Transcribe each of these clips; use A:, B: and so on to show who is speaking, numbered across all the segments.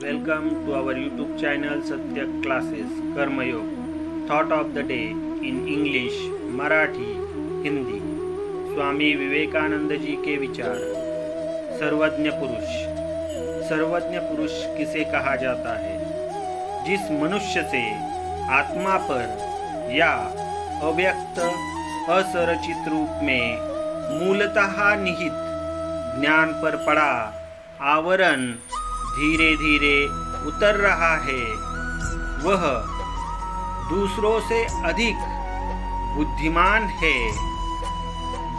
A: Welcome to our YouTube channel Satya Classes Karmayog. Thought of the day in English, Marathi, Hindi. Swami Vivekananda ji के विचार। सर्वज्ञ पुरुष। सर्वज्ञ पुरुष किसे कहा जाता है? जिस मनुष्य से आत्मा पर या अव्यक्त असरचित रूप में मूलतः निहित ज्ञान पर पड़ा आवरण धीरे धीरे उतर रहा है, वह दूसरों से अधिक बुद्धिमान है।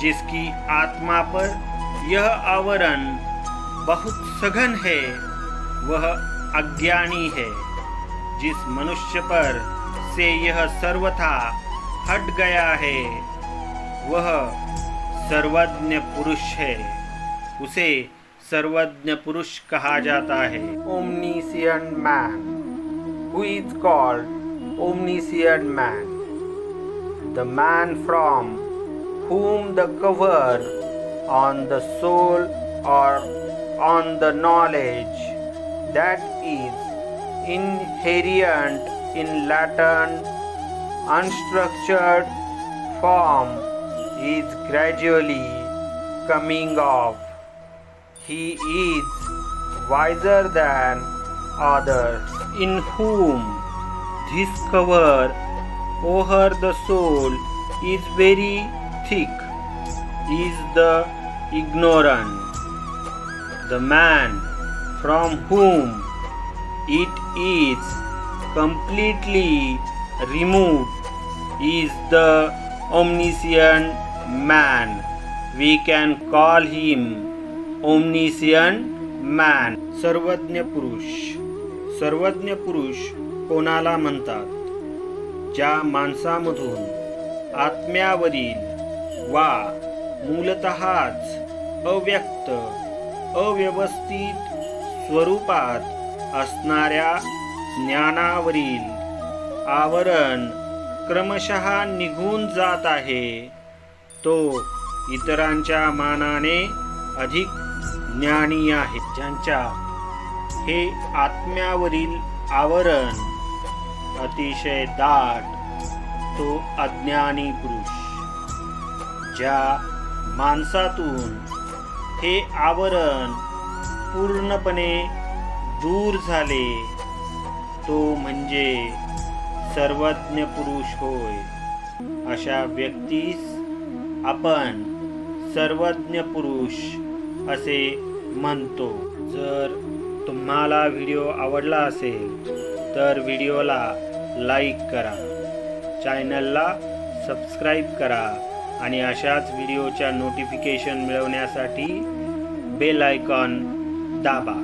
A: जिसकी आत्मा पर यह आवरण बहुत सघन है, वह अज्ञानी है। जिस मनुष्य पर से यह सर्वथा हट गया है, वह सर्वज्ञ पुरुष है। उसे सर्वज्ञ पुरुष कहा जाता है। Omniscient man, who is called omniscient man, the man from whom the cover on the soul or on the knowledge that is inherent in latent unstructured form is gradually coming off. He is wiser than others, in whom this cover over the soul is very thick, is the ignorant. The man from whom it is completely removed is the omniscient man. We can call him omniscient man. सर्वज्ञ पुरुष। सर्वज्ञ पुरुष कोणाला म्हणतात? ज्या माणसामधून आत्म्यावरील वा मूलतःच अव्यक्त अव्यवस्थित स्वरूपात असणाऱ्या ज्ञानावरील आवरण क्रमशः निघून जात आहे, तो इतरांच्या मानाने अधिक ज्ञानी आहे। ज्यांच्या हे आत्म्यावरील आवरण अतिशय दाट, तो अज्ञानी पुरुष। ज्या माणसातून हे आवरण पूर्णपणे दूर झाले, तो म्हणजे सर्वज्ञ पुरुष होय। अशा व्यक्तीस आपण सर्वज्ञ पुरुष असे म्हणतो। जर तुम्हाला व्हिडिओ आवडला असेल तर व्हिडिओला लाईक करा, चॅनलला सबस्क्राईब करा आणि अशाच व्हिडिओच्या नोटिफिकेशन मिळवण्यासाठी बेल आयकॉन दाबा।